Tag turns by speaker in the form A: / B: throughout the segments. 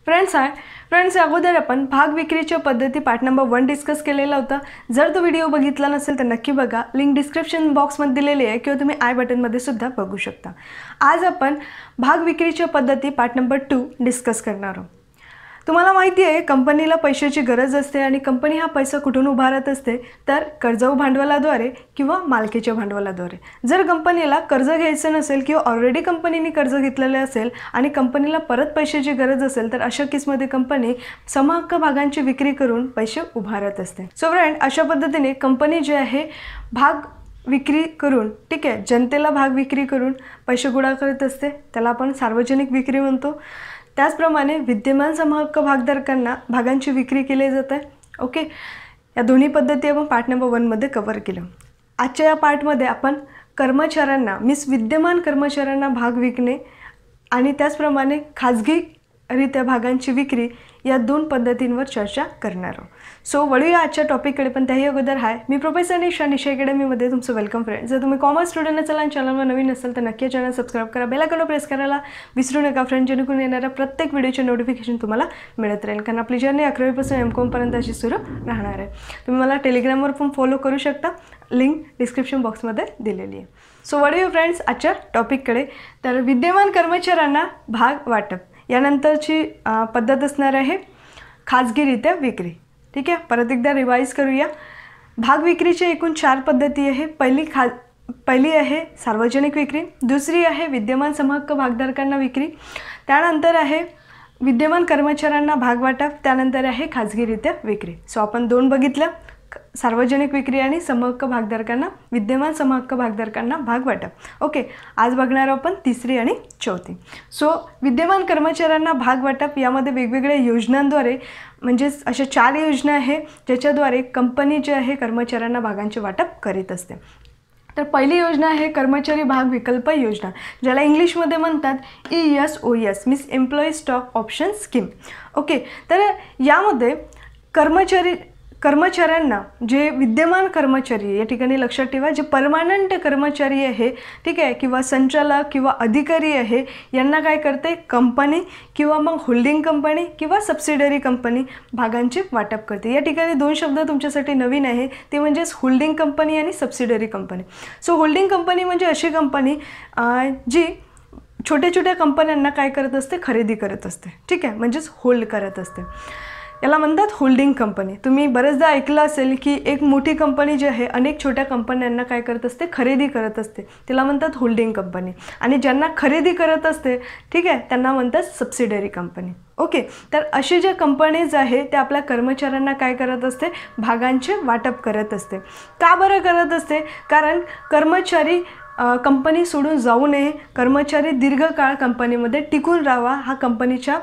A: Friends अगोदर आपण भाग विक्रीच्या पद्धती पार्ट नंबर 1 डिस्कस केलेला होता। जर तो व्हिडिओ बघितला नसेल तर नक्की बघा, लिंक डिस्क्रिप्शन बॉक्समध्ये दिलेली आहे किंवा तुम्ही आय बटनमध्ये सुद्धा बघू शकता। आज आपण भाग विक्रीच्या पद्धती पार्ट नंबर 2 डिस्कस करणार आहोत। तुम्हाला माहिती आहे कंपनीला पैशाची गरज असते आणि कंपनी हा पैसा कुठून उभारत असते तर कर्जाऊ भांडवलाद्वारे किंवा मालकीच्या भांडवलाद्वारे। जर कंपनीला कर्ज घ्यायचं नसेल किंवा ऑलरेडी कंपनीने कर्ज घेतलेले असेल आणि कंपनीला परत पैशाची गरज असेल तर अशा केसमध्ये कंपनी समहक्क भागांची विक्री करून पैसे उभारत असते। सो फ्रेंड, अशा पद्धतीने कंपनी जे आहे भाग विक्री करून ठीक आहे जनतेला भाग विक्री करून पैसे गोळा करत असते, त्याला आपण सार्वजनिक विक्री म्हणतो। त्याचप्रमाणे विद्यमान समहक्क भागधारकांना भागांची विक्री केली जाते। ओके, या दोन्ही पद्धती आपण पार्ट नंबर 1 मध्ये कव्हर केलं। आजच्या या पार्टमध्ये आपण कर्मचाऱ्यांना विद्यमान कर्मचाऱ्यांना भाग विकणे आणि त्याचप्रमाणे खाजगीरित्या भागांची विक्री या दोन पद्धतींवर चर्चा करणार आहोत। सो वळूया आजच्या टॉपिककडे, पण त्याही अगोदर मी प्रोफेसर निशा अकॅडमीमध्ये तुमचं वेलकम फ्रेंड। जर तुम्ही कॉमर्स स्टुडंट असाल आणि चॅनलवर नवीन असाल तर नक्की चॅनल सबस्क्राइब करा, बेल आयकॉन प्रेस करायला विसरू नका फ्रेंड, जेणेकरून येणाऱ्या प्रत्येक व्हिडिओचे नोटिफिकेशन तुम्हाला मिळत राहील। कारण आपली जर्नी 11वी पासून M.Com पर्यंत अशी सुरू राहणार आहे। तुम्ही मला टेलिग्रामवर पण फॉलो करू शकता, लिंक डिस्क्रिप्शन बॉक्समध्ये दिलेली आहे। सो वळूया फ्रेंड्स आजच्या टॉपिककडे। तर विद्यमान कर्मचाऱ्यांना भाग वाटप यानंतरची पद्धत असणार आहे खाजगीरित्या विक्री। ठीक आहे, परत एकदा रिवाइज करूया। भाग विक्रीचे एकूण 4 पद्धती आहे। पहिली आहे सार्वजनिक विक्री, दुसरी आहे विद्यमान समहक्क भागधारकांना विक्री, त्यानंतर आहे विद्यमान कर्मचाऱ्यांना भाग वाटप, त्यानंतर आहे खाजगीरित्या विक्री। सो आपण 2 बघितलं, सार्वजनिक विक्री आणि समहक्क भागधारकांना विद्यमान समहक्क भागधारकांना भाग वाटप। ओके, आज बघणार आपण तिसरी आणि चौथी। सो विद्यमान कर्मचाऱ्यांना भाग वाटप यामध्ये वेगवेगळ्या योजनांद्वारे म्हणजे अशा 4 योजना आहे ज्याच्याद्वारे कंपनी जे आहे कर्मचाऱ्यांना भागांचे वाटप करीत असते। तर पहिली योजना आहे कर्मचारी भाग विकल्प योजना, ज्याला इंग्लिशमध्ये म्हणतात ESOS means employee stock option scheme. Okay, तर यामध्ये कर्मचाऱ्यांना जे विद्यमान कर्मचारी या ठिकाणी लक्षात ठेवा, जे परमनंट कर्मचारी आहे ठीक आहे किंवा संचालक किंवा अधिकारी आहे यांना काय करते कंपनी किंवा मग होल्डिंग कंपनी किंवा सबसिडरी कंपनी भागांचे वाटप करते। या ठिकाणी 2 शब्द तुमच्यासाठी नवीन आहे, ते म्हणजे होल्डिंग कंपनी आणि subsidiary company. So holding company म्हणजे अशी कंपनी जी छोट्या छोट्या कंपन्यांना काय करत असते खरेदी करत असते, ठीक आहे, म्हणजेच होल्ड करत असते, याला म्हणतात होल्डिंग कंपनी। तुम्ही बरेचदा ऐकलं असेल की एक मोठी कंपनी जी आहे अनेक छोट्या कंपन्यांना काय करत असते खरेदी करत असते, त्याला म्हणतात होल्डिंग कंपनी, आणि ज्यांना खरेदी करत असते ठीक आहे त्यांना म्हणतात सबसिडरी कंपनी। ओके, तर अशी ज्या कंपनीज आहे त्या आपल्या कर्मचाऱ्यांना काय करत असते भागांचे वाटप करत असते। का बरं करत असते? कारण कर्मचारी कंपनी सोडून जाऊ नये, कर्मचारी दीर्घकाळ कंपनीमध्ये टिकून राहावा हा कंपनीच्या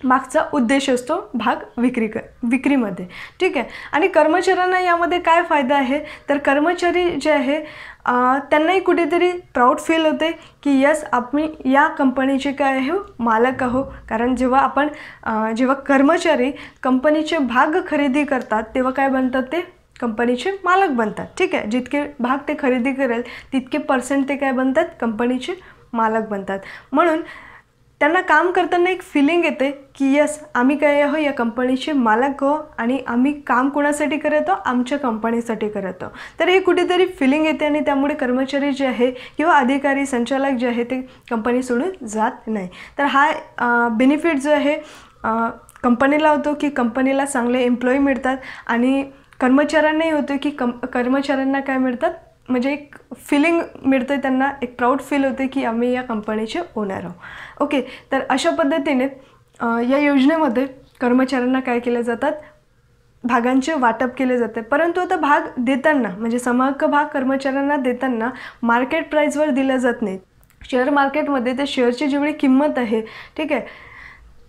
A: मागचा उद्देश असतो भाग विक्रीमध्ये, ठीक आहे। आणि कर्मचाऱ्यांना यामध्ये काय फायदा आहे तर कर्मचारी जे आहे त्यांनाही कुठेतरी प्राऊड फील होते की यस आम्ही या कंपनीचे काय आहे मालक आहो। कारण जेव्हा कर्मचारी कंपनीचे भाग खरेदी करतात तेव्हा काय बनतात ते कंपनीचे मालक बनतात, ठीक आहे। जितके भाग ते खरेदी करेल तितके % ते काय बनतात कंपनीचे मालक बनतात। म्हणून त्यांना काम करताना एक फिलिंग येते की यस आम्ही काय आहो या कंपनीचे मालक हो आणि आम्ही काम कोणासाठी करत आहोत आमच्या कंपनीसाठी करत आहोत। तर हे कुठेतरी फिलिंग येते आणि त्यामुळे कर्मचारी जे आहे किंवा अधिकारी संचालक जे आहे ते कंपनी सोडून जात नाही। तर हा बेनिफिट जो आहे कंपनीला होतो की कंपनीला चांगले एम्प्लॉई मिळतात आणि कर्मचाऱ्यांनाही होतं की कर्मचाऱ्यांना काय मिळतात म्हणजे एक फिलिंग मिळते, त्यांना एक प्राऊड फील होते की आम्ही या कंपनीचे ओनर आहोत। ओके, तर अशा पद्धतीने या योजनेमध्ये कर्मचाऱ्यांना काय केले जातात भागांचे वाटप केले जाते। परंतु आता भाग देताना म्हणजे समहक्क भाग कर्मचाऱ्यांना देताना मार्केट प्राईसवर दिला जात नाही। शेअर मार्केटमध्ये त्या शेअरची जेवढी किंमत आहे ठीक आहे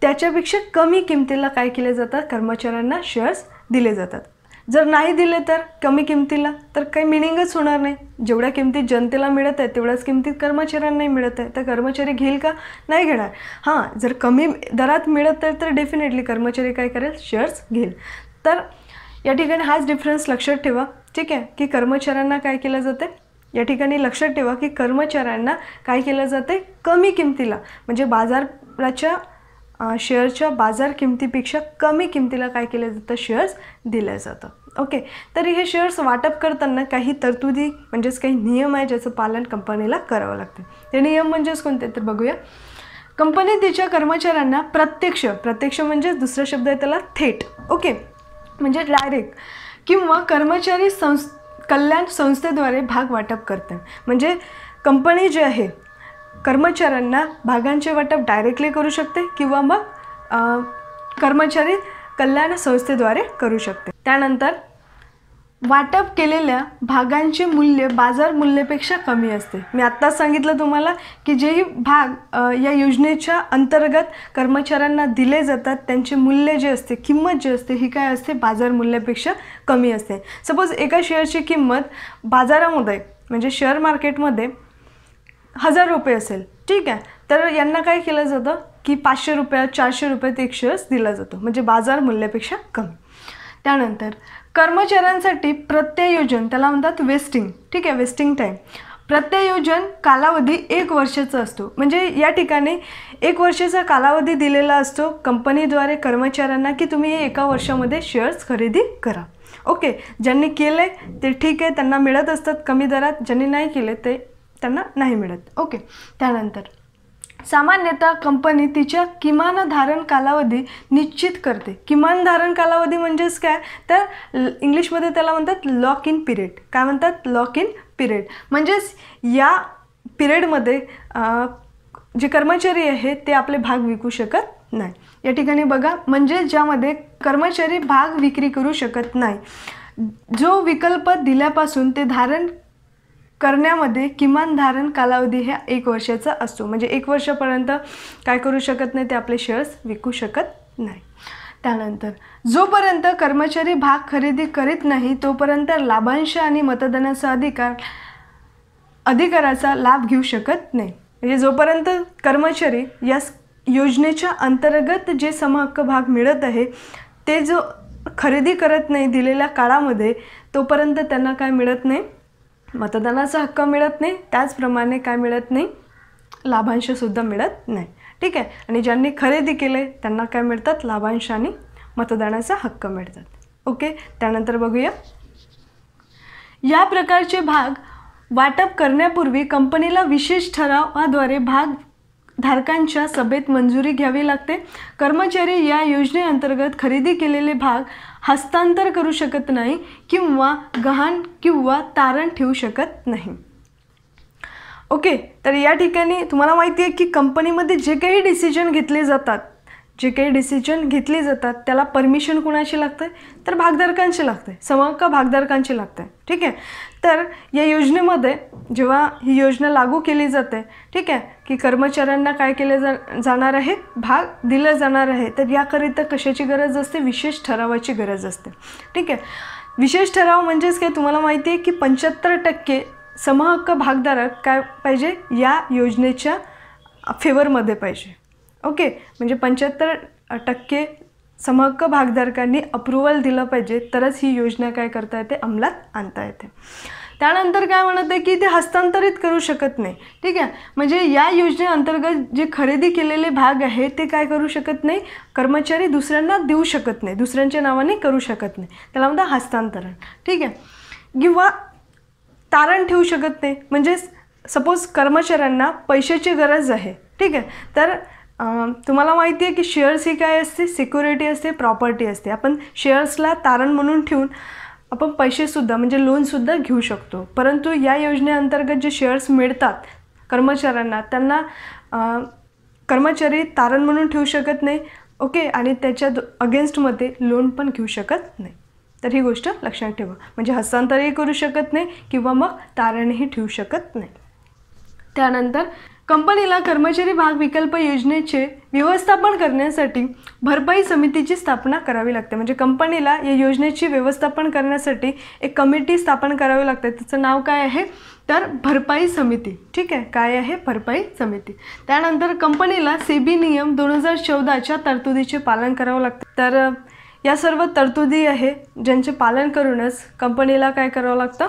A: त्याच्यापेक्षा कमी किमतीला काय केले जातात कर्मचाऱ्यांना शेअर्स दिले जातात। जर नाही दिले तर कमी किमतीला तर काही मिनिंगच होणार नाही। जेवढ्या किमतीत जनतेला मिळत आहे तेवढ्याच किमतीत कर्मचाऱ्यांनाही मिळत आहे, तर कर्मचारी घेईल का? नाही घेणार। हां, जर कमी दरात मिळत आहे तर डेफिनेटली कर्मचारी काय करेल शेअर्स घेईल। तर या ठिकाणी हाच डिफरन्स लक्षात ठेवा, ठीक आहे, की कर्मचाऱ्यांना काय केलं जाते या ठिकाणी लक्षात ठेवा की कर्मचाऱ्यांना काय केलं जाते कमी किमतीला म्हणजे बाजाराच्या शेअरच्या बाजार किमतीपेक्षा कमी किमतीला काय केलं जातं, शेअर्स दिले जातं. ओके, तरी हे शेअर्स वाटप करताना काही तरतुदी म्हणजेच काही नियम आहे ज्याचं पालन कंपनीला करावं लागतं. ते नियम म्हणजेच कोणते तर बघूया. कंपनी तिच्या कर्मचाऱ्यांना प्रत्यक्ष म्हणजे दुसरा शब्द आहे त्याला थेट, ओके, म्हणजे डायरेक्ट किंवा कर्मचारी कल्याण संस्थेद्वारे भाग वाटप करते. म्हणजे कंपनी जी आहे कर्मचाऱ्यांना भागांचे वाटप डायरेक्टली करू शकते किंवा मग कर्मचारी कल्याण संस्थेद्वारे करू शकते. त्यानंतर वाटप केलेल्या भागांचे मूल्य बाजार मूल्यापेक्षा कमी असते. मी आत्ताच सांगितलं तुम्हाला की जेही भाग या योजनेच्या अंतर्गत कर्मचाऱ्यांना दिले जातात त्यांचे मूल्य जे असते, किंमत जी असते ही काय असते, बाजार मूल्यापेक्षा कमी असते. सपोज एका शेअरची किंमत बाजारामध्ये म्हणजे शेअर मार्केटमध्ये 1000 रुपये असेल, ठीक आहे, तर यांना काय केलं जातं की 500 रुपयात 400 रुपयात एक शेअर्स दिला जातो, म्हणजे बाजार मूल्यापेक्षा कमी. त्यानंतर कर्मचाऱ्यांसाठी प्रत्ययोजन त्याला म्हणतात वेस्टिंग, ठीक आहे, वेस्टिंग टाईम. प्रत्ययोजन कालावधी 1 वर्षाचा असतो. म्हणजे या ठिकाणी 1 वर्षाचा कालावधी दिलेला असतो कंपनीद्वारे कर्मचाऱ्यांना की तुम्ही हे 1 वर्षामध्ये शेअर्स खरेदी करा. ओके, ज्यांनी केलं आहे ते ठीक आहे, त्यांना मिळत असतात कमी दरात, ज्यांनी नाही केले ते त्यांना नाही मिळत. ओके, त्यानंतर सामान्यतः कंपनी तिच्या किमान धारण कालावधी निश्चित करते. किमान धारण कालावधी म्हणजेच काय तर इंग्लिशमध्ये त्याला म्हणतात लॉक इन पिरियड. काय म्हणतात, लॉक इन पिरियड. म्हणजेच या पिरियडमध्ये जे कर्मचारी आहे ते आपले भाग विकू शकत नाही. या ठिकाणी बघा, म्हणजे ज्यामध्ये कर्मचारी भाग विक्री करू शकत नाही. जो विकल्प दिल्यापासून ते धारण करण्यामध्ये किमान धारण कालावधी हे 1 वर्षाचा असतो. म्हणजे 1 वर्षापर्यंत काय करू शकत नाही, ते आपले शेअर्स विकू शकत नाही. त्यानंतर जोपर्यंत कर्मचारी भाग खरेदी करीत नाही तोपर्यंत लाभांश आणि मतदानाचा अधिकाराचा लाभ घेऊ शकत नाही. म्हणजे जोपर्यंत कर्मचारी या योजनेच्या अंतर्गत जे समहक्क भाग मिळत आहे ते जो खरेदी करत नाही दिलेल्या काळामध्ये, तोपर्यंत त्यांना काय मिळत नाही, मतदानाचा हक्क मिळत नाही. त्याचप्रमाणे काय मिळत नाही, लाभांशसुद्धा मिळत नाही. ठीक आहे, आणि ज्यांनी खरेदी केले त्यांना काय मिळतात, लाभांश आणि मतदानाचा हक्क मिळतात. ओके, त्यानंतर बघूया, या प्रकारचे भाग वाटप करण्यापूर्वी कंपनीला विशेष ठरावाद्वारे भाग धारकांच्या सभेत मंजुरी घ्यावी लागते. कर्मचारी या योजनेअंतर्गत खरेदी केलेले भाग हस्तांतर करू शकत नाही किंवा गहाण किंवा तारण ठेवू शकत नाही. ओके, तर या ठिकाणी तुम्हाला माहिती आहे की कंपनीमध्ये जे काही डिसिजन घेतले जातात त्याला परमिशन कोणाची लागते तर भागधारकांची लागते, समहक्क भागधारकांची लागते. ठीक आहे, तर या योजनेमध्ये जेव्हा ही योजना लागू केली जाते, ठीक आहे, की कर्मचाऱ्यांना काय केले जाणार आहे, भाग दिला जाणार आहे, तर याकरिता कशाची गरज असते, विशेष ठरावाची गरज असते. ठीक आहे, विशेष ठराव म्हणजेच काय तुम्हाला माहिती आहे की 75% समहक्क भागधारक काय पाहिजे, या योजनेच्या फेवरमध्ये पाहिजे. ओके, म्हणजे 75% समहक्क भागधारकांनी अप्रुव्हल दिलं पाहिजे, तरच ही योजना काय करता येते, अंमलात आणता येते. त्यानंतर काय म्हणत आहे की ते हस्तांतरित करू शकत नाही. ठीक आहे, म्हणजे या योजनेअंतर्गत जे खरेदी केलेले भाग आहे ते काय करू शकत नाही, कर्मचारी दुसऱ्यांना देऊ शकत नाही, दुसऱ्यांच्या नावाने करू शकत नाही, त्याला म्हणतात हस्तांतरण. ठीक आहे, किंवा तारण ठेवू शकत नाही. म्हणजे सपोज कर्मचाऱ्यांना पैशाची गरज आहे, ठीक आहे, तर तुम्हाला माहिती आहे की शेअर्स ही काय असते, सिक्युरिटी असते, प्रॉपर्टी असते. आपण शेअर्सला तारण म्हणून ठेवून आपण पैसेसुद्धा म्हणजे लोनसुद्धा घेऊ शकतो. परंतु या योजनेअंतर्गत जे शेअर्स मिळतात कर्मचाऱ्यांना, त्यांना कर्मचारी तारण म्हणून ठेवू शकत नाही. ओके, आणि त्याच्या अगेन्स्टमध्ये लोन पण घेऊ शकत नाही. तर ही गोष्ट लक्षात ठेवा, म्हणजे हस्तांतरही करू शकत नाही किंवा मग तारणही ठेवू शकत नाही. त्यानंतर कंपनीला कर्मचारी भाग विकल्प योजनेचे व्यवस्थापन करण्यासाठी भरपाई समितीची स्थापना करावी लागते. म्हणजे कंपनीला या योजनेची व्यवस्थापन करण्यासाठी एक कमिटी स्थापन करावी लागते. त्याचं नाव काय आहे तर भरपाई समिती. ठीक आहे, काय आहे, भरपाई समिती. त्यानंतर कंपनीला सेबी नियम 2014च्या तरतुदीचे पालन करावं लागतं. तर या सर्व तरतुदी आहे ज्यांचे पालन करूनच कंपनीला काय करावं लागतं,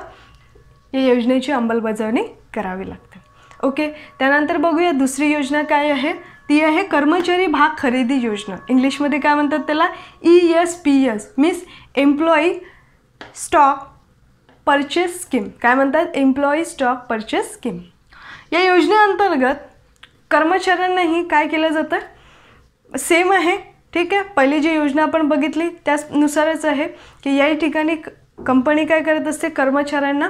A: या योजनेची अंमलबजावणी करावी लागते. ओके, त्यानंतर बघूया दुसरी योजना काय आहे ती आहे कर्मचारी भाग खरेदी योजना. इंग्लिशमध्ये काय म्हणतात त्याला, ESPS means employee stock purchase scheme. काय म्हणतात, एम्प्लॉई स्टॉक परचेस स्कीम. या योजनेअंतर्गत कर्मचाऱ्यांनाही काय केलं जातं, सेम आहे. ठीक आहे, पहिली जी योजना आपण बघितली त्यानुसारच आहे की या ठिकाणी कंपनी काय करत असते, कर्मचाऱ्यांना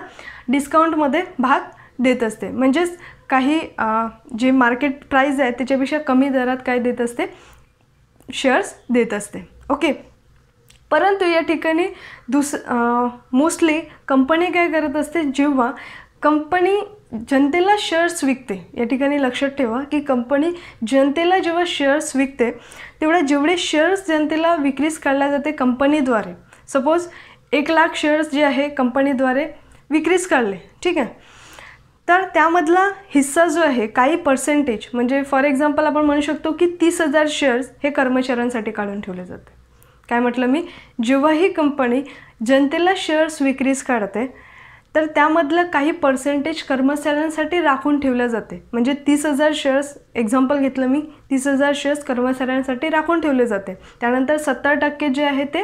A: डिस्काउंटमध्ये भाग देत असते. म्हणजेच काही जे मार्केट प्राईस आहे त्याच्यापेक्षा कमी दरात काय देत असते, शेअर्स देत असते. ओके, परंतु या ठिकाणी मोस्टली कंपनी काय करत असते, जेव्हा कंपनी जनतेला शेअर्स विकते, या ठिकाणी लक्षात ठेवा की कंपनी जनतेला जेव्हा शेअर्स विकते तेवढे जेवढे शेअर्स जनतेला विक्रीस काढल्या जाते कंपनीद्वारे, सपोज 1,00,000 शेअर्स जे आहे कंपनीद्वारे विक्रीस काढले. ठीक आहे, तर त्यामधला हिस्सा जो आहे काही पर्सेंटेज, म्हणजे फॉर एक्झाम्पल आपण म्हणू शकतो की 30,000 शेअर्स हे कर्मचाऱ्यांसाठी काढून ठेवले जाते. काय म्हटलं मी, जेव्हाही कंपनी जनतेला शेअर्स विक्रीस काढते तर त्यामधलं काही पर्सेंटेज कर्मचाऱ्यांसाठी राखून ठेवलं जाते. म्हणजे 30,000 शेअर्स एक्झाम्पल घेतलं मी, 30,000 शेअर्स कर्मचाऱ्यांसाठी राखून ठेवले जाते. त्यानंतर 70% जे आहे ते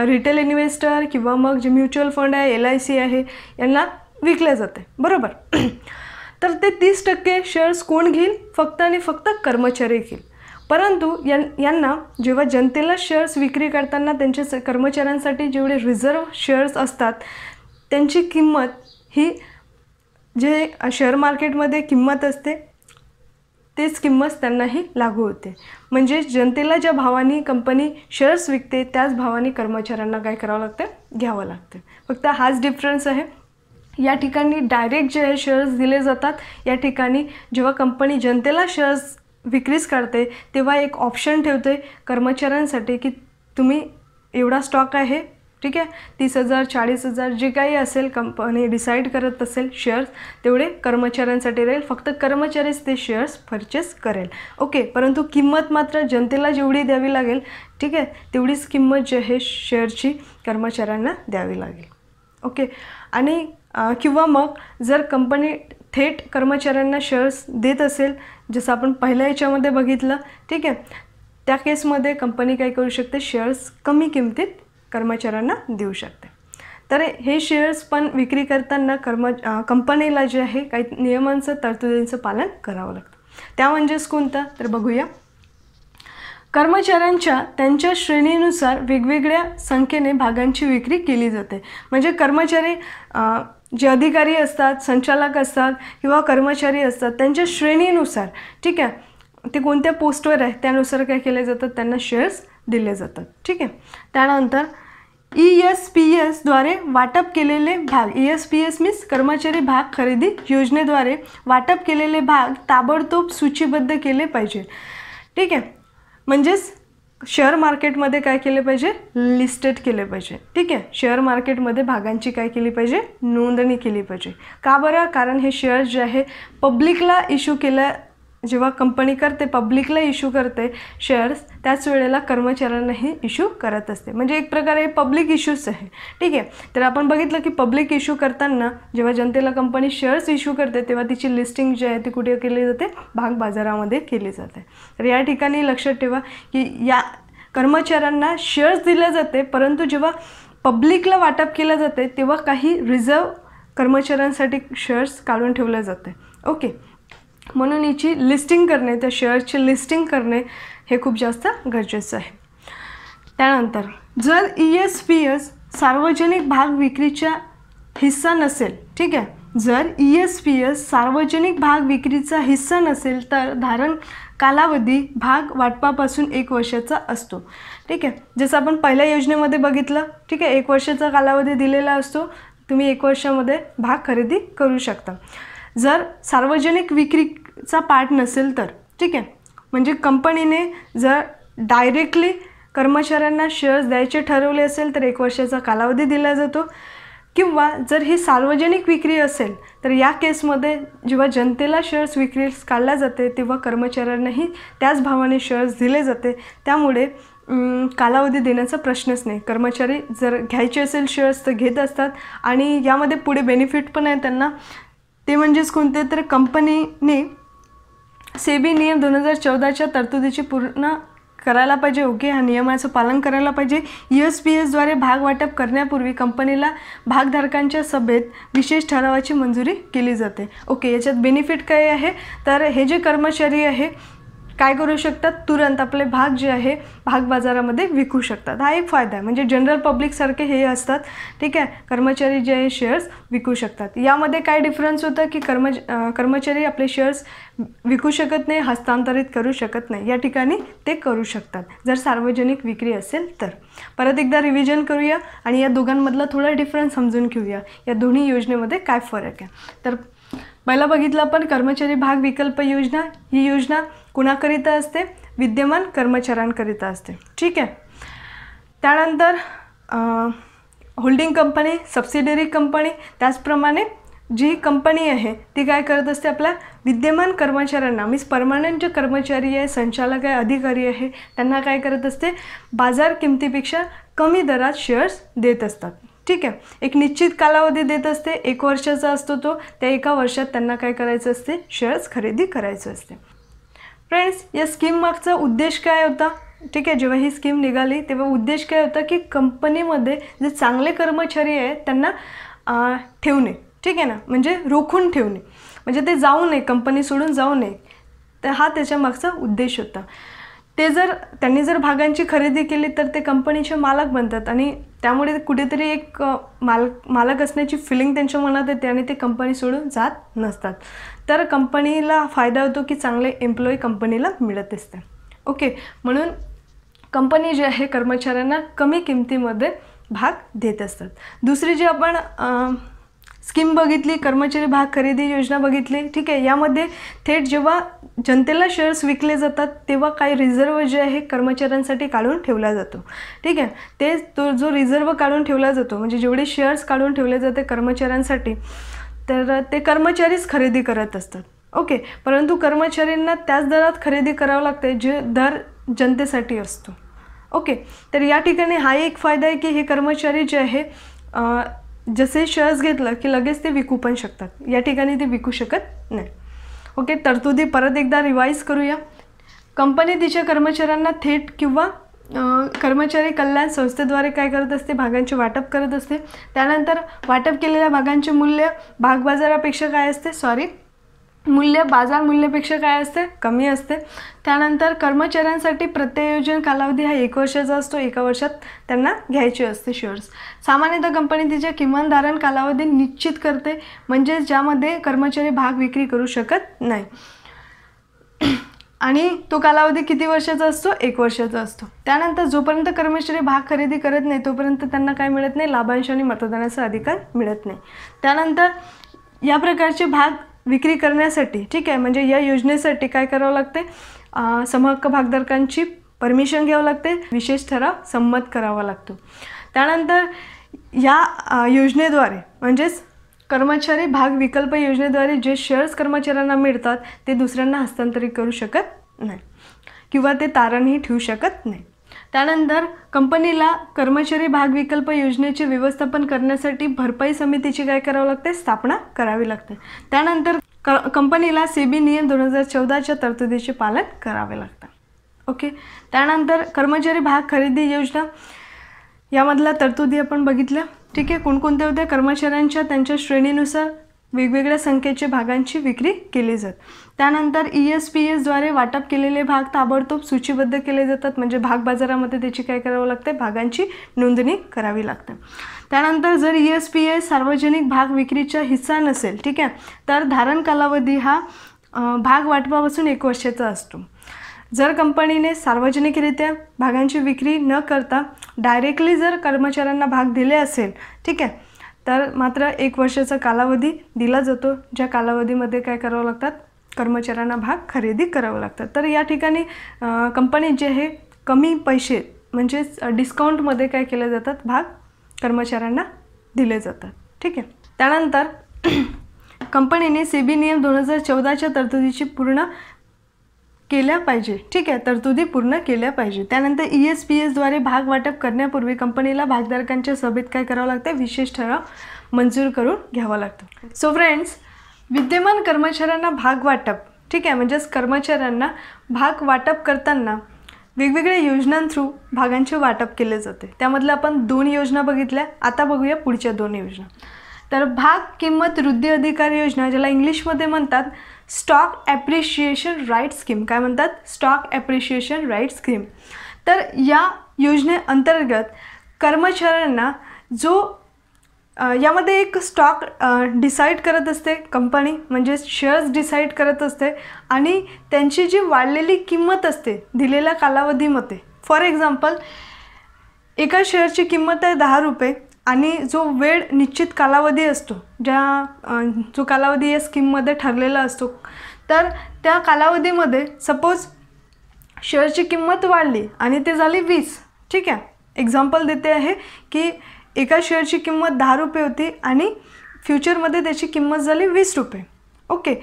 A: रिटेल इन्व्हेस्टर किंवा मग जे म्युच्युअल फंड आहे, LIC आहे, यांना विकले जाते. बरोबर. तर ते 30% शेअर्स कोण घेईल, फक्त आणि फक्त कर्मचारी घेईल. परंतु यांना जेव्हा जनतेला शेअर्स विक्री करताना त्यांच्या कर्मचाऱ्यांसाठी जेवढे रिझर्व शेअर्स असतात त्यांची किंमत ही जे शेअर मार्केटमध्ये किंमत असते तेच किंमत त्यांनाही लागू होते. म्हणजे जनतेला ज्या भावाने कंपनी शेअर्स विकते त्याच भावाने कर्मचाऱ्यांना काय करावं लागतं, घ्यावं लागतं. फक्त हाच डिफरन्स आहे. या ठिकाणी डायरेक्ट जे आहे शेअर्स दिले जातात, या ठिकाणी जेव्हा कंपनी जनतेला शेअर्स विक्रीस काढते तेव्हा एक ऑप्शन ठेवते कर्मचाऱ्यांसाठी की तुम्ही एवढा स्टॉक आहे, ठीक आहे, 30,000 40,000 जे काही असेल कंपनी डिसाईड करत असेल शेअर्स तेवढे कर्मचाऱ्यांसाठी राहील, फक्त कर्मचारीच ते शेअर्स परचेस करेल. ओके, परंतु किंमत मात्र जनतेला जेवढी द्यावी लागेल, ठीक आहे, तेवढीच किंमत जी आहे शेअरची कर्मचाऱ्यांना द्यावी लागेल. ओके, आणि किंवा मग जर कंपनी थेट कर्मचाऱ्यांना शेअर्स देत असेल, जसं आपण पहिल्या याच्यामध्ये बघितलं, ठीक आहे, त्या केसमध्ये कंपनी काय करू शकते, शेअर्स कमी किमतीत कर्मचाऱ्यांना देऊ शकते. तर हे शेअर्स पण विक्री करताना कंपनीला जे आहे काही नियमांचं तरतुदींचं पालन करावं लागतं. त्या म्हणजेच कोणतं तर बघूया. कर्मचाऱ्यांच्या त्यांच्या श्रेणीनुसार वेगवेगळ्या संख्येने भागांची विक्री केली जाते. म्हणजे कर्मचारी जे अधिकारी असतात, संचालक असतात किंवा कर्मचारी असतात त्यांच्या श्रेणीनुसार, ठीक आहे, ते कोणत्या पोस्टवर आहे त्यानुसार काय केले जातात, त्यांना शेअर्स दिले जातात. ठीक आहे, त्यानंतर ESPSद्वारे वाटप केलेले भाग. ESPS मीन्स कर्मचारी भाग खरेदी योजनेद्वारे वाटप केलेले भाग ताबडतोब सूचीबद्ध केले पाहिजे. ठीक आहे, म्हणजेच शेअर मार्केटमध्ये काय केले पाहिजे, लिस्टेड केले पाहिजे. ठीक आहे, शेअर मार्केटमध्ये भागांची काय केली पाहिजे, नोंदणी केली पाहिजे. का बरं, कारण हे शेअर जे आहे पब्लिकला इश्यू केलं, जेव्हा कंपनी करते पब्लिकला इश्यू करते शेअर्स त्याच वेळेला कर्मचाऱ्यांनाही इश्यू करत असते. म्हणजे एक प्रकारे पब्लिक इश्यूज आहे. ठीक आहे, तर आपण बघितलं की पब्लिक इश्यू करताना जेव्हा जनतेला कंपनी शेअर्स इश्यू करते तेव्हा तिची लिस्टिंग जी आहे ती कुठे केली जाते, भाग बाजारामध्ये केली जाते. तर या ठिकाणी लक्षात ठेवा की या कर्मचाऱ्यांना शेअर्स दिले जाते, परंतु जेव्हा पब्लिकला वाटप केलं जाते तेव्हा काही रिझर्व कर्मचाऱ्यांसाठी शेअर्स काढून ठेवले जाते. ओके, म्हणून याची लिस्टिंग करणे, त्या शेअर्सची लिस्टिंग करणे हे खूप जास्त गरजेचं आहे. त्यानंतर जर ESPS सार्वजनिक भाग विक्रीचा हिस्सा नसेल, ठीक आहे, जर ESPS सार्वजनिक भाग विक्रीचा हिस्सा नसेल तर धारण कालावधी भाग वाटपापासून 1 वर्षाचा असतो. ठीक आहे, जसं आपण पहिल्या योजनेमध्ये बघितलं, ठीक आहे, 1 वर्षाचा कालावधी दिलेला असतो, तुम्ही 1 वर्षामध्ये भाग खरेदी करू शकता. जर सार्वजनिक विक्रीचा पार्ट नसेल तर, ठीक आहे, म्हणजे कंपनीने जर डायरेक्टली कर्मचाऱ्यांना शेअर्स द्यायचे ठरवले असेल तर 1 वर्षाचा कालावधी दिला जातो. किंवा जर ही सार्वजनिक विक्री असेल तर या केसमध्ये जेव्हा जनतेला शेअर्स विक्रीस काढल्या जाते तेव्हा कर्मचाऱ्यांनाही त्याच भावाने शेअर्स दिले जाते. त्यामुळे कालावधी देण्याचा प्रश्नच नाही. कर्मचारी जर घ्यायचे असेल शेअर्स तर घेत असतात आणि यामध्ये पुढे बेनिफिट पण आहे त्यांना. ते म्हणजेच कोणते तर कंपनीने सेबी नियम 2014च्या तरतुदीची पूर्ण करायला पाहिजे. ओके, ह्या नियमाचं पालन करायला पाहिजे. ESPSद्वारे भाग वाटप करण्यापूर्वी कंपनीला भागधारकांच्या सभेत विशेष ठरावाची मंजुरी केली जाते. ओके, याच्यात बेनिफिट काय आहे, तर हे जे कर्मचारी आहे काय करू शकतात, तुरंत आपले भाग जे आहे भाग बाजारामध्ये विकू शकतात. हा एक फायदा आहे. म्हणजे जनरल पब्लिकसारखे हे असतात, ठीक आहे, कर्मचारी जे आहे शेअर्स विकू शकतात. यामध्ये काय डिफरन्स होतं की कर्मचारी आपले शेअर्स विकू शकत नाही, हस्तांतरित करू शकत नाही. या ठिकाणी ते करू शकतात जर सार्वजनिक विक्री असेल तर. परत एकदा रिव्हिजन करूया आणि या दोघांमधला थोडा डिफरन्स समजून घेऊया, या दोन्ही योजनेमध्ये काय फरक आहे. तर पहिला बघितलं आपण कर्मचारी भाग विकल्प योजना. ही योजना कुणाकरिता असते, विद्यमान कर्मचाऱ्यांकरिता असते, ठीक आहे. त्यानंतर होल्डिंग कंपनी, सबसिडरी कंपनी, त्याचप्रमाणे जी कंपनी आहे ती काय करत असते, आपल्या विद्यमान कर्मचाऱ्यांना, मीन्स परमनंट जे कर्मचारी आहे, संचालक आहे, अधिकारी आहे, त्यांना काय करत असते, बाजार किमतीपेक्षा कमी दरात शेअर्स देत असतात, ठीक आहे. एक निश्चित कालावधी देत असते, 1 वर्षाचा असतो तो. त्या 1 वर्षात त्यांना काय करायचं असते, शेअर्स खरेदी करायचं असते. फ्रेंड्स, या स्कीम मागचा उद्देश काय होता, ठीक आहे. जेव्हा ही स्कीम निघाली तेव्हा उद्देश काय होता की कंपनीमध्ये जे चांगले कर्मचारी आहेत त्यांना ठेवणे, ठीक आहे ना, म्हणजे रोखून ठेवणे, म्हणजे ते जाऊ नये, कंपनी सोडून जाऊ नये. तर हा त्याच्या मागचा उद्देश होता. त्यांनी जर भागांची खरेदी केली तर ते कंपनीचे मालक बनतात आणि त्यामुळे कुठेतरी एक मालक असण्याची फिलिंग त्यांच्या मनात येते आणि ते कंपनी सोडून जात नसतात. तर कंपनीला फायदा होतो की चांगले एम्प्लॉई कंपनीला मिळत असते. ओके, म्हणून कंपनी जे आहे कर्मचाऱ्यांना कमी किमतीमध्ये भाग देत असतात. दुसरी जी आपण स्कीम बघितली, कर्मचारी भाग खरेदी योजना बघितली, ठीक आहे. यामध्ये थेट जेव्हा जनतेला शेअर्स विकले जातात तेव्हा काही रिझर्व जे आहे कर्मचाऱ्यांसाठी काढून ठेवला जातो, ठीक आहे. तो जो रिझर्व काढून ठेवला जातो, म्हणजे जेवढे शेअर्स काढून ठेवले जाते कर्मचाऱ्यांसाठी, तर ते कर्मचारीच खरेदी करत असतात. ओके, परंतु कर्मचाऱ्यांना त्याच दरात खरेदी करावं लागते जे दर जनतेसाठी असतो. ओके, तर या ठिकाणी हा एक फायदा आहे की हे कर्मचारी जे आहे जसे शेअर्स घेतलं की लगेच ते विकू पण शकतात. या ठिकाणी ते विकू शकत नाही. ओके, तरतुदी परत एकदा रिवाईज करूया. कंपनी तिच्या कर्मचाऱ्यांना थेट किंवा कर्मचारी कल्याण संस्थेद्वारे काय करत असते, भागांचे वाटप करत असते. त्यानंतर वाटप केलेल्या भागांचे मूल्य भागबाजारापेक्षा काय असते, बाजार मूल्यापेक्षा काय असते, कमी असते. त्यानंतर कर्मचाऱ्यांसाठी प्रत्ययोजन कालावधी हा 1 वर्षाचा असतो. 1 वर्षात त्यांना घ्यायचे असते शेअर्स. सामान्यतः कंपनी तिच्या किमान धारण कालावधी निश्चित करते, म्हणजे ज्यामध्ये कर्मचारी भाग विक्री करू शकत नाही. आणि तो कालावधी किती वर्षाचा असतो, 1 वर्षाचा असतो. त्यानंतर जोपर्यंत कर्मचारी भाग खरेदी करत नाही तोपर्यंत त्यांना काय मिळत नाही, लाभांश आणि मतदानाचा अधिकार मिळत नाही. त्यानंतर या प्रकारचे भाग विक्री करण्यासाठी, ठीक आहे, म्हणजे या योजनेसाठी काय करावं लागते, समहक्क भागधारकांची परमिशन घ्यावं लागते, विशेष ठराव संमत करावा लागतो. त्यानंतर या योजनेद्वारे म्हणजेच कर्मचारी भाग विकल्प योजनेद्वारे जे शेअर्स कर्मचाऱ्यांना मिळतात ते दुसऱ्यांना हस्तांतरित करू शकत नाही किंवा ते तारणही ठेवू शकत नाही. त्यानंतर कंपनीला कर्मचारी भाग विकल्प योजनेचे व्यवस्थापन करण्यासाठी भरपाई समितीची काय करावं लागते, स्थापना करावी लागते. त्यानंतर कंपनीला सेबी नियम 2014च्या तरतुदीचे पालन करावे लागतं. ओके, त्यानंतर कर्मचारी भाग खरेदी योजना यामधल्या तरतुदी आपण बघितल्या, ठीक आहे. कोणकोणत्या होत्या, कर्मचाऱ्यांच्या त्यांच्या श्रेणीनुसार वेगवेगळ्या संख्येच्या भागांची विक्री केली जाते. त्यानंतर ESPSद्वारे वाटप केलेले भाग ताबडतोब सूचीबद्ध केले जातात, म्हणजे भाग बाजारामध्ये त्याची काय करावं लागते, भागांची नोंदणी करावी लागते. त्यानंतर जर ESPS सार्वजनिक भाग विक्रीचा हिस्सा नसेल, ठीक आहे, तर धारण कालावधी हा भाग वाटपापासून 1 वर्षाचा असतो. जर कंपनीने सार्वजनिकरित्या भागांची विक्री न करता डायरेक्टली जर कर्मचाऱ्यांना भाग दिले असेल, ठीक आहे, तर मात्र 1 वर्षाचा कालावधी दिला जातो, ज्या कालावधीमध्ये काय करावं लागतात, कर्मचाऱ्यांना भाग खरेदी करावं लागतात. तर या ठिकाणी कंपनी जे आहे कमी पैसे म्हणजेच डिस्काउंटमध्ये काय केले जातात, भाग कर्मचाऱ्यांना दिले जातात, ठीक आहे. त्यानंतर कंपनीने सेबी नियम 2014च्या तरतुदीची पूर्ण केल्या पाहिजे, ठीक आहे, तरतुदी पूर्ण केल्या पाहिजे. त्यानंतर ESPSद्वारे भाग वाटप करण्यापूर्वी कंपनीला भागधारकांच्या सभेत काय करावं लागते, विशेष ठराव मंजूर करून घ्यावा लागतो. सो फ्रेंड्स, विद्यमान कर्मचाऱ्यांना भाग वाटप, ठीक आहे, म्हणजेच कर्मचाऱ्यांना भाग वाटप करताना वेगवेगळ्या योजनांथ्रू भागांचे वाटप केले जाते. त्यामधल्या आपण 2 योजना बघितल्या. आता बघूया पुढच्या 2 योजना. तर भाग किंमत वृद्धी अधिकार योजना, ज्याला इंग्लिशमध्ये म्हणतात स्टॉक ॲप्रिशिएशन राईट स्कीम. काय म्हणतात? Stock appreciation right scheme. तर या योजनेअंतर्गत कर्मचाऱ्यांना जो यामध्ये एक स्टॉक डिसाईड करत असते कंपनी, म्हणजे शेअर्स डिसाईड करत असते आणि त्यांची जी वाढलेली किंमत असते दिलेल्या कालावधीमध्ये. फॉर एक्झाम्पल, एका शेअरची किंमत आहे 10 रुपये आणि जो वेळ निश्चित कालावधी असतो, जो कालावधी या स्कीममध्ये ठरलेला असतो, तर त्या कालावधीमध्ये सपोज शेअरची किंमत वाढली आणि ते झाली 20. ठीक आहे, एक्झाम्पल देते आहे की एका शेअरची किंमत 10 रुपये होती आणि फ्युचरमध्ये त्याची किंमत झाली 20 रुपये. ओके,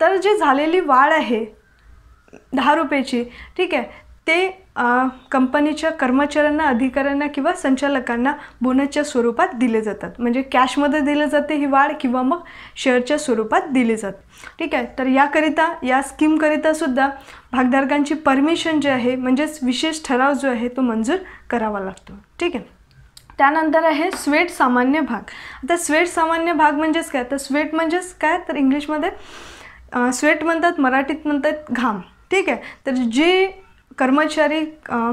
A: तर जे झालेली वाढ आहे 10 रुपयाची, ठीक आहे, ते कंपनीच्या कर्मचाऱ्यांना, अधिकाऱ्यांना किंवा संचालकांना बोनसच्या स्वरूपात दिले जातात. म्हणजे कॅशमध्ये दिले जाते ही वाढ किंवा मग शेअरच्या स्वरूपात दिली जाते. ठीक आहे, तर याकरिता, या स्कीमकरितासुद्धा भागधारकांची परमिशन जे आहे, म्हणजेच विशेष ठराव जो आहे तो मंजूर करावा लागतो. ठीक आहे, त्यानंतर आहे स्वेट सामान्य भाग. आता स्वेट सामान्य भाग म्हणजेच काय? तर स्वेट म्हणजेच काय? तर इंग्लिशमध्ये स्वेट म्हणतात, मराठीत म्हणतात घाम. ठीक आहे, तर जे कर्मचारी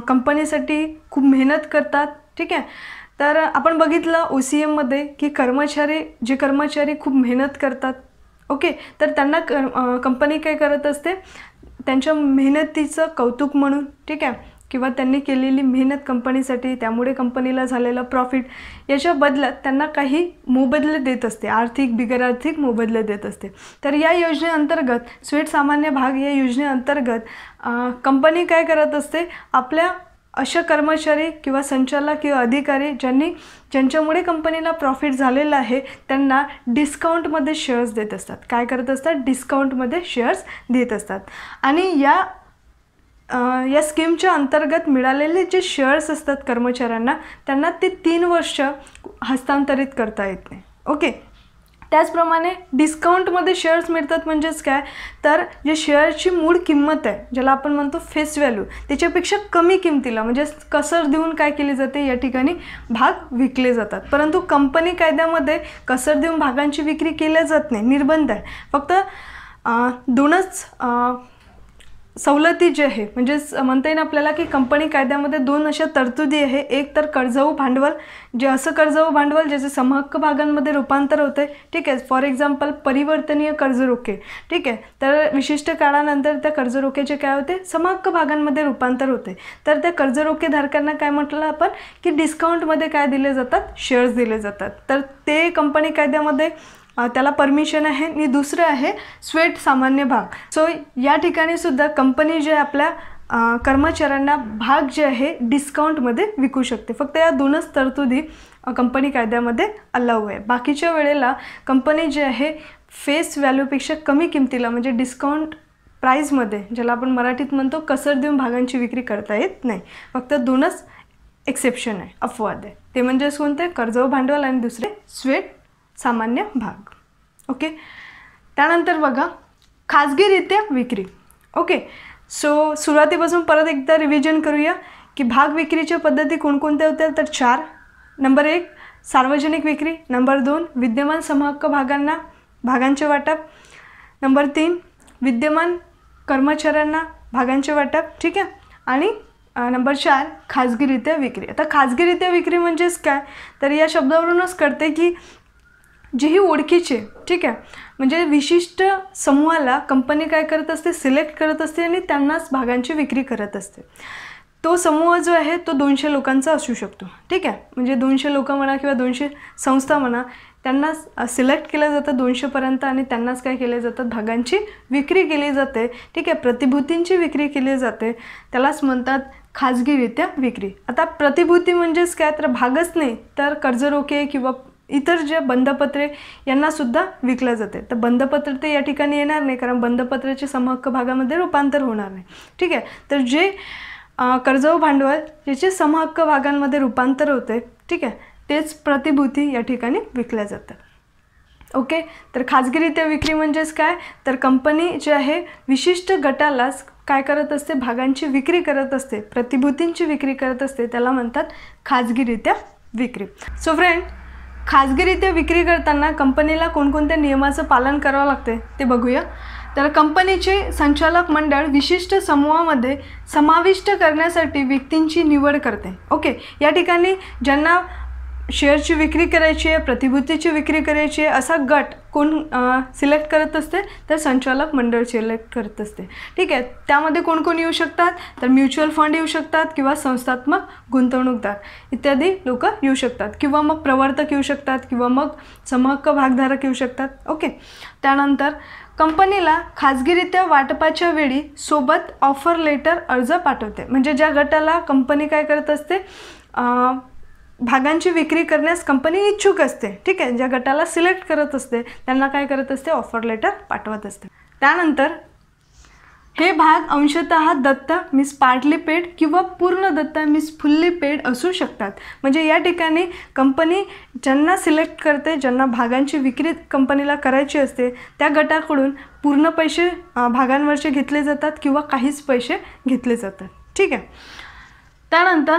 A: कंपनीसाठी खूप मेहनत करतात, ठीक आहे, तर आपण बघितलं OCMमध्ये की जे कर्मचारी खूप मेहनत करतात, ओके, तर त्यांना कंपनी काय करत असते, त्यांच्या मेहनतीचं कौतुक म्हणून, ठीक आहे, किंवा त्यांनी केलेली मेहनत कंपनीसाठी, त्यामुळे कंपनीला झालेला प्रॉफिट, याच्या बदल्यात त्यांना काही मोबदले देत असते, आर्थिक बिगर आर्थिक मोबदले देत असते. तर या योजनेअंतर्गत, स्वेट सामान्य भाग या योजनेअंतर्गत कंपनी काय करत असते, आपल्या अशा कर्मचारी किंवा संचालक किंवा अधिकारी ज्यांच्यामुळे कंपनीला प्रॉफिट झालेला आहे, त्यांना डिस्काउंटमध्ये शेअर्स देत असतात. काय करत असतात? डिस्काउंटमध्ये शेअर्स देत असतात. आणि या स्कीमच्या अंतर्गत मिळालेले जे शेअर्स असतात कर्मचाऱ्यांना, त्यांना ते 3 वर्ष हस्तांतरित करता येत नाही. ओके, त्याचप्रमाणे डिस्काउंटमध्ये शेअर्स मिळतात म्हणजेच काय? तर जे शेअरची मूळ किंमत आहे, ज्याला आपण म्हणतो फेस व्हॅल्यू, त्याच्यापेक्षा कमी किमतीला, म्हणजे कसर देऊन काय केली जाते, या ठिकाणी भाग विकले जातात. परंतु कंपनी कायद्यामध्ये कसर देऊन भागांची विक्री केल्या जात नाही, निर्बंध आहे. फक्त 2च सवलती जे आहे, म्हणजेच म्हणता येईल आपल्याला की कंपनी कायद्यामध्ये 2 अशा तरतुदी आहे. एक तर कर्जाऊ भांडवल, जे असं कर्जाऊ भांडवल ज्याचे समहक्क भागांमध्ये रूपांतर होते. ठीक आहे, फॉर एक्झाम्पल परिवर्तनीय कर्जरोखे. ठीक आहे, तर विशिष्ट काळानंतर त्या कर्जरोख्याचे काय होते, समहक्क भागांमध्ये रूपांतर होते. तर त्या कर्जरोखे धारकांना काय म्हटलं आपण की डिस्काउंटमध्ये काय दिले जातात, शेअर्स दिले जातात. तर ते कंपनी कायद्यामध्ये त्याला परमिशन आहे. आणि दुसरं आहे स्वेट सामान्य भाग. सो या ठिकाणी सुद्धा कंपनी जे आपल्या कर्मचाऱ्यांना भाग जे आहे डिस्काउंटमध्ये विकू शकते. फक्त या 2च तरतुदी कंपनी कायद्यामध्ये अलाऊ आहे. बाकीच्या वेळेला कंपनी जे आहे फेस व्हॅल्यूपेक्षा कमी किमतीला, म्हणजे डिस्काउंट प्राईजमध्ये, ज्याला आपण मराठीत म्हणतो कसर देऊन भागांची विक्री करता येत नाही. फक्त 2च एक्सेप्शन आहे, अपवाद आहे. ते म्हणजे कोणते? कर्जाऊ भांडवल आणि दुसरे स्वेट सामान्य भाग. ओके, त्यानंतर बघा खाजगीरित्या विक्री. ओके, सो सुरुवातीपासून परत एकदा रिव्हिजन करूया की भाग विक्रीच्या पद्धती कोणकोणत्या होत्या. तर 4. नंबर 1 सार्वजनिक विक्री. नंबर 2 विद्यमान समहक्क भागांना भागांचे वाटप. नंबर 3 विद्यमान कर्मचाऱ्यांना भागांचे वाटप. ठीक आहे, आणि नंबर 4 खाजगीरित्या विक्री. आता खाजगीरित्या विक्री म्हणजेच काय? तर या शब्दावरूनच कळते की जे ही ओळखीचे, ठीक आहे, म्हणजे विशिष्ट समूहाला कंपनी काय करत असते, सिलेक्ट करत असते आणि त्यांनाच भागांची विक्री करत असते. तो समूह जो आहे तो 200 लोकांचा असू शकतो. ठीक आहे, म्हणजे 200 लोक म्हणा किंवा 200 संस्था म्हणा, त्यांना सिलेक्ट केलं जातं 200पर्यंत आणि त्यांनाच काय केले जातात, भागांची विक्री केली जाते. ठीक आहे, प्रतिभूतींची विक्री केली जाते. त्यालाच म्हणतात खाजगीरित्या विक्री. आता प्रतिभूती म्हणजेच काय? तर भागच नाही, तर कर्जरोखे किंवा इतर जे बंधपत्रे यांनासुद्धा विकल्या जाते. तर बंधपत्र ते या ठिकाणी येणार नाही, कारण बंधपत्राचे समहक्क भागामध्ये रूपांतर होणार नाही. ठीक आहे, तर जे कर्जाऊ भांडवल ज्याचे समहक्क भागांमध्ये रूपांतर होते, ठीक आहे, तेच प्रतिभूती या ठिकाणी विकल्या जातात. ओके, तर खाजगीरित्या विक्री म्हणजेच काय, तर कंपनी जी आहे विशिष्ट गटालाच काय करत असते, भागांची विक्री करत असते, प्रतिभूतींची विक्री करत असते, त्याला म्हणतात खाजगीरित्या विक्री. सो फ्रेंड, खाजगीरित्या विक्री करताना कंपनीला कोणकोणत्या नियमाचं पालन करावं लागते ते बघूया. तर कंपनीचे संचालक मंडळ विशिष्ट समूहामध्ये समाविष्ट करण्यासाठी व्यक्तींची निवड करते. ओके, या ठिकाणी ज्यांना शेअरची विक्री करायची आहे, प्रतिभूतीची विक्री करायची आहे, असा गट कोण सिलेक्ट करत असते, तर संचालक मंडळ सिलेक्ट करत असते. ठीक आहे, त्यामध्ये कोण कोण येऊ शकतात, तर म्युच्युअल फंड येऊ शकतात किंवा संस्थात्मक गुंतवणूकदार इत्यादी लोक येऊ शकतात, किंवा मग प्रवर्तक येऊ शकतात, किंवा मग समहक्क भागधारक येऊ शकतात. ओके, त्यानंतर कंपनीला खाजगीरित्या वाटपाच्या वेळी सोबत ऑफर लेटर अर्ज पाठवते. म्हणजे ज्या गटाला कंपनी काय करत असते, भागांची विक्री करण्यास कंपनी इच्छुक असते. ठीक आहे, ज्या गटाला सिलेक्ट करत असते त्यांना काय करत असते, ऑफर लेटर पाठवत असते. त्यानंतर हे भाग अंशतः दत्त मीन्स पार्टली पेड किंवा पूर्ण दत्त मीन्स फुल्ली पेड असू शकतात. म्हणजे या ठिकाणी कंपनी ज्यांना सिलेक्ट करते, ज्यांना भागांची विक्री कंपनीला करायची असते, त्या गटाकडून पूर्ण पैसे भागांवरचे घेतले जातात किंवा काहीच पैसे घेतले जातात. ठीक आहे, त्यानंतर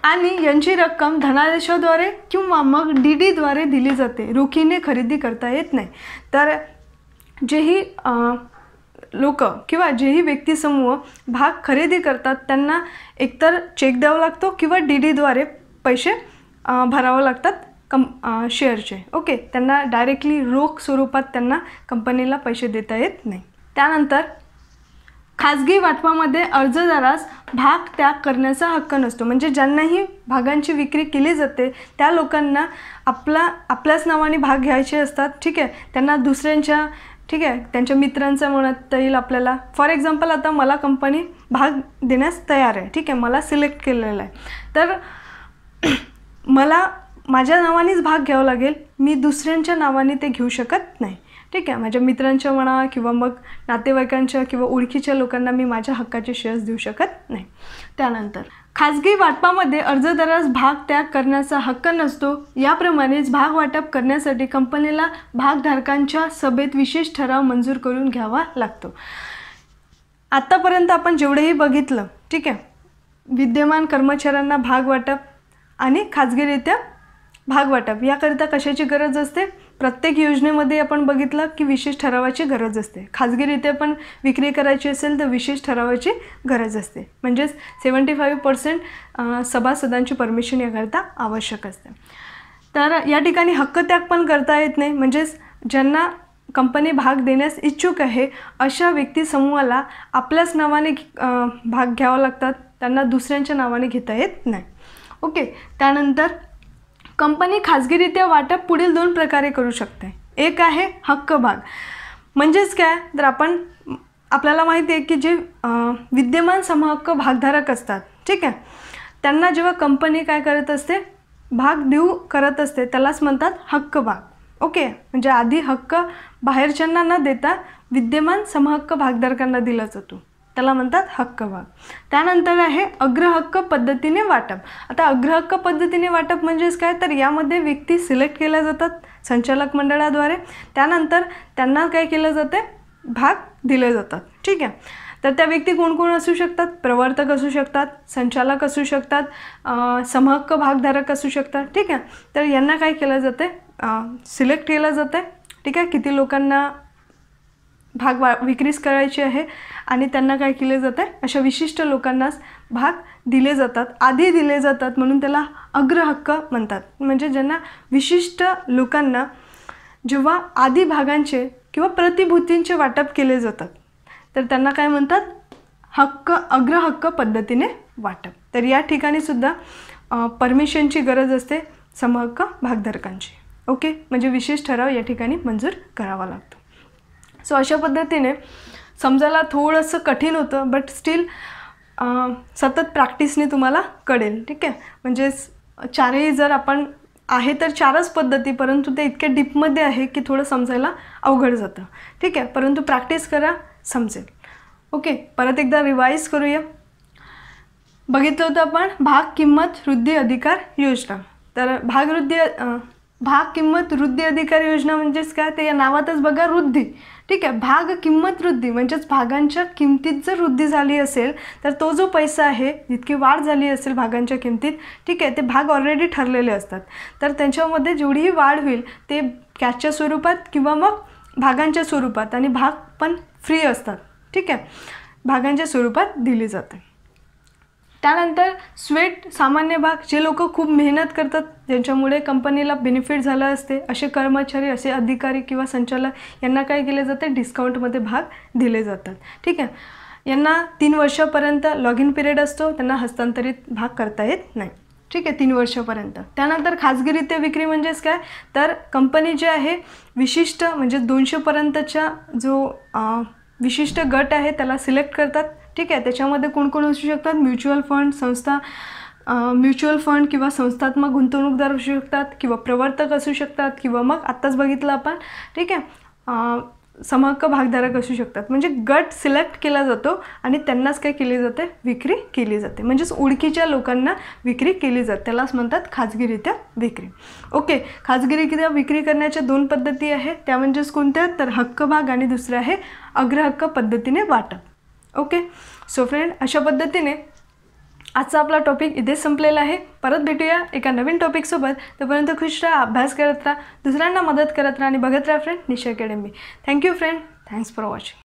A: आणि यांची रक्कम धनादेशाद्वारे किंवा मग DDद्वारे दिली जाते. रोखीने खरेदी करता येत नाही. तर जेही लोक किंवा जेही व्यक्तिसमूह भाग खरेदी करतात त्यांना एकतर चेक द्यावा लागतो किंवा DDद्वारे पैसे भरावे लागतात शेअरचे. ओके, त्यांना डायरेक्टली रोख स्वरूपात त्यांना कंपनीला पैसे देता येत नाही. त्यानंतर खाजगी वाटपामध्ये अर्जदारास भाग त्याग करण्याचा हक्क नसतो. म्हणजे ज्यांनाही भागांची विक्री केली जाते त्या लोकांना आपल्याच नावाने भाग घ्यायचे असतात. ठीक आहे, त्यांना दुसऱ्यांच्या, ठीक आहे, त्यांच्या मित्रांचं म्हणता येईल आपल्याला. फॉर एक्झाम्पल, आता मला कंपनी भाग देण्यास तयार आहे. ठीक आहे, मला सिलेक्ट केलेलं आहे, तर मला माझ्या नावानेच भाग घ्यावं लागेल. मी दुसऱ्यांच्या नावाने ते घेऊ शकत नाही. ठीक आहे, माझ्या मित्रांच्या म्हणा किंवा मग नातेवाईकांच्या किंवा ओळखीच्या लोकांना मी माझ्या हक्काचे शेअर्स देऊ शकत नाही. त्यानंतर खाजगी वाटपामध्ये अर्जदारास भाग त्याग करण्याचा हक्क नसतो. याप्रमाणेच भाग वाटप करण्यासाठी कंपनीला भागधारकांच्या सभेत विशेष ठराव मंजूर करून घ्यावा लागतो. आत्तापर्यंत आपण जेवढेही बघितलं, ठीक आहे, विद्यमान कर्मचाऱ्यांना भाग वाटप आणि खाजगीरित्या भाग वाटप याकरिता कशाची गरज असते, प्रत्येक योजनेमध्ये आपण बघितलं की विशेष ठरावाची गरज असते. खाजगीरित्या पण विक्री करायची असेल तर विशेष ठरावाची गरज असते. म्हणजेच 75% सभासदांची परमिशन याकरिता आवश्यक असते. तर या ठिकाणी हक्क त्याग पण करता येत नाही. म्हणजेच ज्यांना कंपनी भाग देण्यास इच्छुक आहे अशा व्यक्ती समूहाला आपल्याच नावाने भाग घ्यावा लागतात, त्यांना दुसऱ्यांच्या नावाने घेता येत नाही. ओके, त्यानंतर कंपनी खाजगीरित्या वाटप पुढील 2 प्रकारे करू शकते. एक आहे हक्क भाग. म्हणजेच काय, तर आपल्याला माहिती आहे की जे विद्यमान समहक्क भागधारक असतात, ठीक आहे, त्यांना जेव्हा कंपनी काय करत असते, भाग देऊ करत असते, त्यालाच म्हणतात हक्क भाग. ओके, म्हणजे आधी हक्क बाहेरच्यांना न देता विद्यमान समहक्क भागधारकांना दिला जातो, त्याला म्हणतात हक्क भाग. त्यानंतर आहे अग्रहक्क पद्धतीने वाटप. आता अग्रहक्क पद्धतीने वाटप म्हणजेच काय, तर यामध्ये व्यक्ती सिलेक्ट केल्या जातात संचालक मंडळाद्वारे. त्यानंतर त्यांना काय केलं जाते, भाग दिले जातात. ठीक आहे, तर त्या व्यक्ती कोण कोण असू शकतात, प्रवर्तक असू शकतात, संचालक असू शकतात, समहक्क भागधारक असू शकतात. ठीक आहे, तर यांना काय केलं जाते, सिलेक्ट केलं जाते. ठीक आहे, किती लोकांना भाग विक्रीस करायची आहे आणि त्यांना काय केले जाते, अशा विशिष्ट लोकांनाच भाग दिले जातात, आधी दिले जातात, म्हणून त्याला अग्रहक्क म्हणतात. म्हणजे ज्यांना विशिष्ट लोकांना जेव्हा आधी भागांचे किंवा प्रतिभूतींचे वाटप केले जातात तर त्यांना काय म्हणतात, हक्क अग्रहक्क पद्धतीने वाटप. तर या ठिकाणी सुद्धा परमिशनची गरज असते समहक्क भागधारकांची. ओके, म्हणजे विशेष ठराव या ठिकाणी मंजूर करावा लागतो. सो अशा पद्धतीने समजायला थोडंसं कठीण होतं, बट स्टील सतत प्रॅक्टिसने तुम्हाला कळेल. ठीक आहे, म्हणजे चारही जर आपण आहे तर 4च पद्धती, परंतु ते इतक्या डीपमध्ये आहे की थोडं समजायला अवघड जातं. ठीक आहे, परंतु प्रॅक्टिस करा, समजेल. ओके, परत एकदा रिवाईज करूया. बघितलं होतं आपण भाग किंमत वृद्धी अधिकार योजना. तर भाग वृद्धी भाग किंमत वृद्धी अधिकार योजना म्हणजेच काय, ते या नावातच बघा वृद्धी. ठीक आहे, भाग किंमत वृद्धी म्हणजेच भागांच्या किमतीत जर वृद्धी झाली असेल तर तो जो पैसा आहे, जितकी वाढ झाली असेल भागांच्या किमतीत, ठीक आहे, ते भाग ऑलरेडी ठरलेले असतात. तर त्यांच्यामध्ये जेवढीही वाढ होईल ते कॅशच्या स्वरूपात किंवा मग भागांच्या स्वरूपात, आणि भाग पण फ्री असतात. ठीक आहे, भागांच्या स्वरूपात दिली जाते. त्यानंतर स्वेट सामान्य भाग, जे लोक खूप मेहनत करतात, ज्यांच्यामुळे कंपनीला बेनिफिट झालं असते, असे कर्मचारी, असे अधिकारी किंवा संचालक यांना काय केले जाते, डिस्काउंटमध्ये भाग दिले जातात. ठीक आहे, यांना 3 वर्षापर्यंत लॉग इन पिरियड असतो, त्यांना हस्तांतरित भाग करता येत नाही. ठीक आहे, 3 वर्षापर्यंत. त्यानंतर खाजगीरित्या विक्री म्हणजेच काय, तर कंपनी जे आहे विशिष्ट म्हणजे 200पर्यंतच्या जो विशिष्ट गट आहे त्याला सिलेक्ट करतात. ठीक आहे, त्याच्यामध्ये कोण कोण असू शकतात, म्युच्युअल फंड संस्था, म्युच्युअल फंड किंवा संस्थात्मक गुंतवणूकदार असू शकतात, किंवा प्रवर्तक असू शकतात, किंवा मग आत्ताच बघितलं आपण. ठीक आहे, समहक्क भागधारक असू शकतात. म्हणजे गट सिलेक्ट केला जातो आणि त्यांनाच काय केली जाते, विक्री केली जाते. म्हणजेच ओळखीच्या लोकांना विक्री केली जाते, त्यालाच म्हणतात खाजगीरित्या विक्री. ओके, खाजगीरित्या विक्री करण्याच्या 2 पद्धती आहेत, त्या म्हणजेच कोणत्या, तर हक्क भाग आणि दुसरं आहे अग्रहक्क पद्धतीने वाटप. ओके, सो फ्रेंड, अशा पद्धतीने आजचा आपला टॉपिक इथेच संपलेला आहे. परत भेटूया एका नवीन टॉपिकसोबत. तोपर्यंत खुश राहा, अभ्यास करत राहा, दुसऱ्यांना मदत करत राहा आणि बघत राहा friend Nisha academy. Thank you friend, thanks for watching.